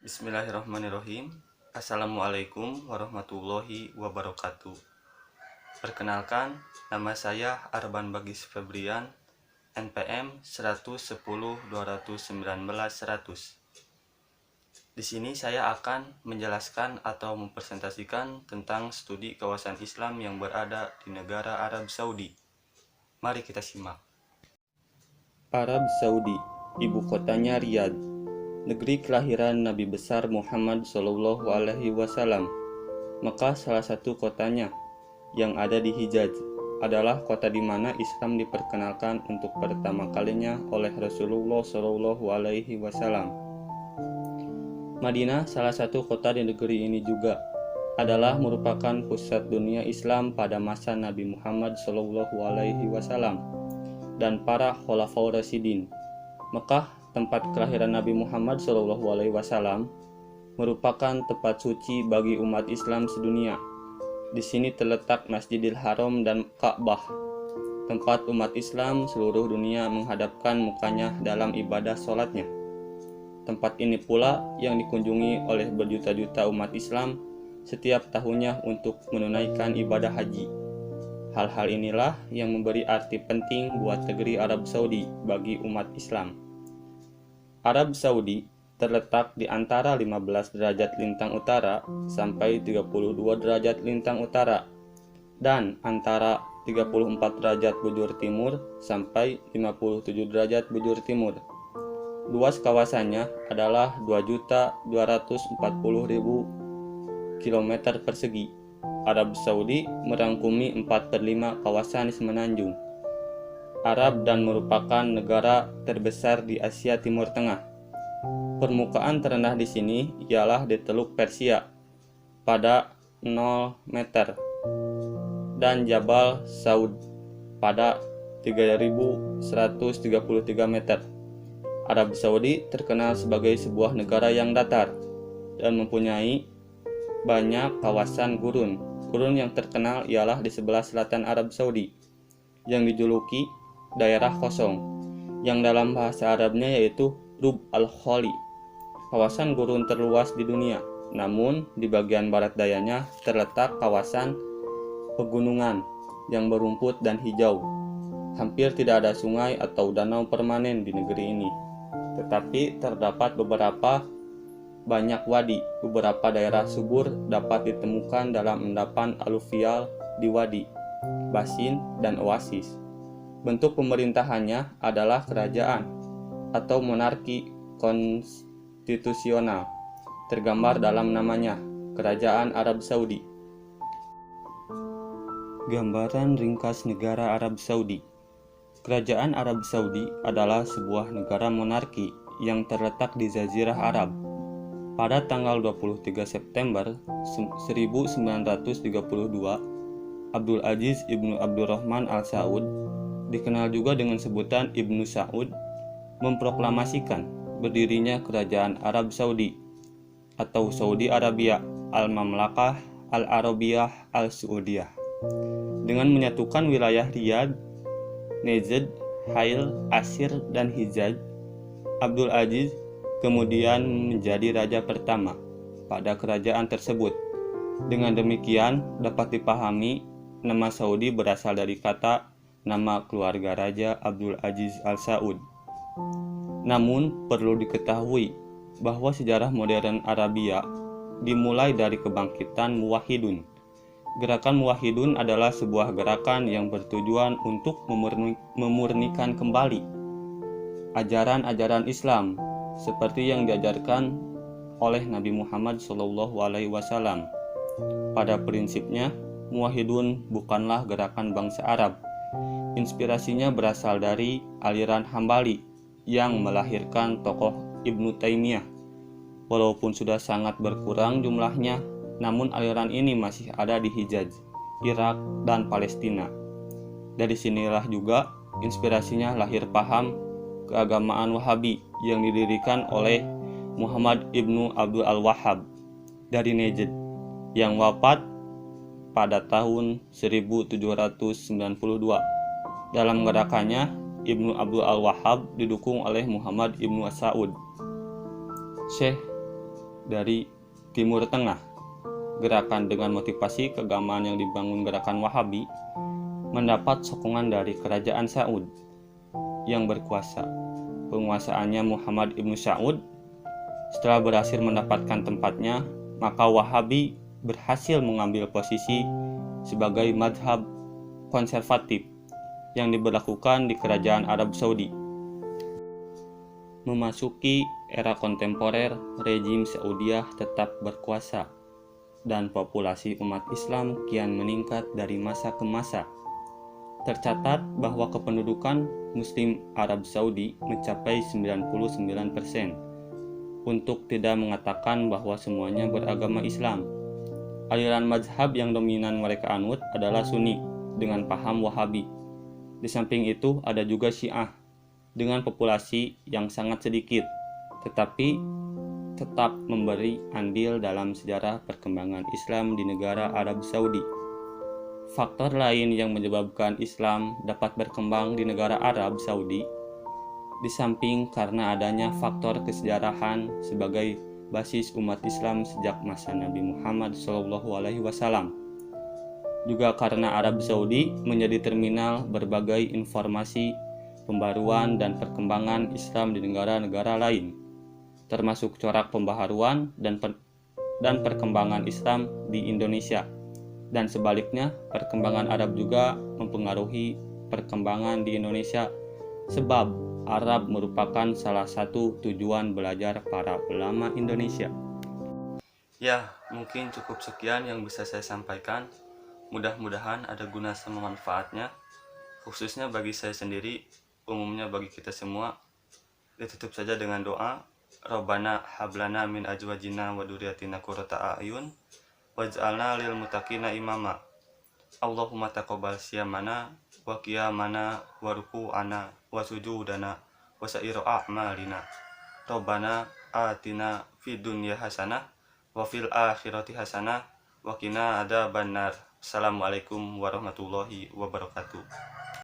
Bismillahirrahmanirrahim. Assalamualaikum warahmatullahi wabarakatuh. Perkenalkan, nama saya Arban Bagis Febrian, NPM 110219100. Di sini saya akan menjelaskan atau mempresentasikan tentang studi kawasan Islam yang berada di negara Arab Saudi. Mari kita simak. Arab Saudi, ibu kotanya Riyadh, negeri kelahiran Nabi besar Muhammad SAW. Maka salah satu kotanya yang ada di Hijaz adalah kota di mana Islam diperkenalkan untuk pertama kalinya oleh Rasulullah SAW. Madinah, salah satu kota di negeri ini juga, adalah merupakan pusat dunia Islam pada masa Nabi Muhammad SAW dan para Khulafaur Rasyidin. Mekah, tempat kelahiran Nabi Muhammad SAW, merupakan tempat suci bagi umat Islam sedunia. Di sini terletak Masjidil Haram dan Ka'bah, tempat umat Islam seluruh dunia menghadapkan mukanya dalam ibadah sholatnya. Tempat ini pula yang dikunjungi oleh berjuta-juta umat Islam setiap tahunnya untuk menunaikan ibadah haji. Hal-hal inilah yang memberi arti penting buat negeri Arab Saudi bagi umat Islam. Arab Saudi terletak di antara 15 derajat lintang utara sampai 32 derajat lintang utara dan antara 34 derajat bujur timur sampai 57 derajat bujur timur. Luas kawasannya adalah 2.240.000 km persegi. Arab Saudi merangkumi 4/5 kawasan semenanjung Arab dan merupakan negara terbesar di Asia Timur Tengah. Permukaan terendah di sini ialah di Teluk Persia pada 0 meter dan Jabal Saud pada 3.133 meter. Arab Saudi terkenal sebagai sebuah negara yang datar dan mempunyai banyak kawasan gurun. Gurun yang terkenal ialah di sebelah selatan Arab Saudi yang dijuluki daerah kosong, yang dalam bahasa Arabnya yaitu Rub al-Khali, kawasan gurun terluas di dunia. Namun di bagian barat dayanya terletak kawasan pegunungan yang berumput dan hijau. Hampir tidak ada sungai atau danau permanen di negeri ini, tetapi terdapat beberapa banyak wadi. Beberapa daerah subur dapat ditemukan dalam endapan aluvial di wadi, basin, dan oasis. Bentuk pemerintahannya adalah kerajaan atau monarki konstitusional, tergambar dalam namanya, Kerajaan Arab Saudi. Gambaran ringkas negara Arab Saudi. Kerajaan Arab Saudi adalah sebuah negara monarki yang terletak di Jazirah Arab. Pada tanggal 23 September 1932, Abdul Aziz Ibnu Abdurrahman Al Saud, dikenal juga dengan sebutan Ibnu Saud, memproklamasikan berdirinya Kerajaan Arab Saudi atau Saudi Arabia Al-Mamlakah Al-Arabiyah Al-Saudiyah dengan menyatukan wilayah Riyadh, Najd, Hail, Asir, dan Hijaz. Abdul Aziz kemudian menjadi raja pertama pada kerajaan tersebut. Dengan demikian dapat dipahami nama Saudi berasal dari kata nama keluarga Raja Abdul Aziz Al Saud. Namun perlu diketahui bahwa sejarah modern Arabia dimulai dari kebangkitan Muwahhidun. Gerakan Muwahhidun adalah sebuah gerakan yang bertujuan untuk memurnikan kembali ajaran-ajaran Islam seperti yang diajarkan oleh Nabi Muhammad SAW. Pada prinsipnya, Muwahhidun bukanlah gerakan bangsa Arab. Inspirasinya berasal dari aliran Hambali yang melahirkan tokoh Ibnu Taimiyah. Walaupun sudah sangat berkurang jumlahnya, namun aliran ini masih ada di Hijaz, Irak, dan Palestina. Dari sinilah juga inspirasinya lahir paham keagamaan Wahabi yang didirikan oleh Muhammad Ibnu Abdul Al-Wahhab dari Najd yang wafat pada tahun 1792. Dalam gerakannya, Ibnu Abdul Al-Wahhab didukung oleh Muhammad Ibnu Saud. Syekh dari Timur Tengah. Gerakan dengan motivasi keagamaan yang dibangun gerakan Wahabi mendapat sokongan dari kerajaan Saud yang berkuasa. Penguasaannya Muhammad ibnu Saud. Setelah berhasil mendapatkan tempatnya, maka Wahabi berhasil mengambil posisi sebagai madhab konservatif yang diberlakukan di kerajaan Arab Saudi. Memasuki era kontemporer, rejim Saudiyah tetap berkuasa dan populasi umat Islam kian meningkat dari masa ke masa. Tercatat bahwa kependudukan Muslim Arab Saudi mencapai 99%, untuk tidak mengatakan bahwa semuanya beragama Islam. Aliran mazhab yang dominan mereka anut adalah Sunni dengan paham Wahabi. Di samping itu ada juga Syiah dengan populasi yang sangat sedikit, tetapi tetap memberi andil dalam sejarah perkembangan Islam di negara Arab Saudi. Faktor lain yang menyebabkan Islam dapat berkembang di negara Arab Saudi, di samping karena adanya faktor kesejarahan sebagai basis umat Islam sejak masa Nabi Muhammad SAW, juga karena Arab Saudi menjadi terminal berbagai informasi pembaruan dan perkembangan Islam di negara-negara lain, termasuk corak pembaharuan dan perkembangan Islam di Indonesia. Dan sebaliknya, perkembangan Arab juga mempengaruhi perkembangan di Indonesia, sebab Arab merupakan salah satu tujuan belajar para ulama Indonesia. Ya, mungkin cukup sekian yang bisa saya sampaikan. Mudah-mudahan ada guna sama manfaatnya, khususnya bagi saya sendiri, umumnya bagi kita semua. Ditutup saja dengan doa. Rabbana hablana min azwajina wa dzurriyyatina qurrata a'yun waj'alna lil muttaqina imama. Allahumma taqabbal siyamana wa qiyamana wa ruku'ana wa sujudana wa sa'iru a'malina. Rabbana atina fid dunya hasanah wa fil akhirati hasanah wa qina adzabannar. Assalamualaikum warahmatullahi wabarakatuh.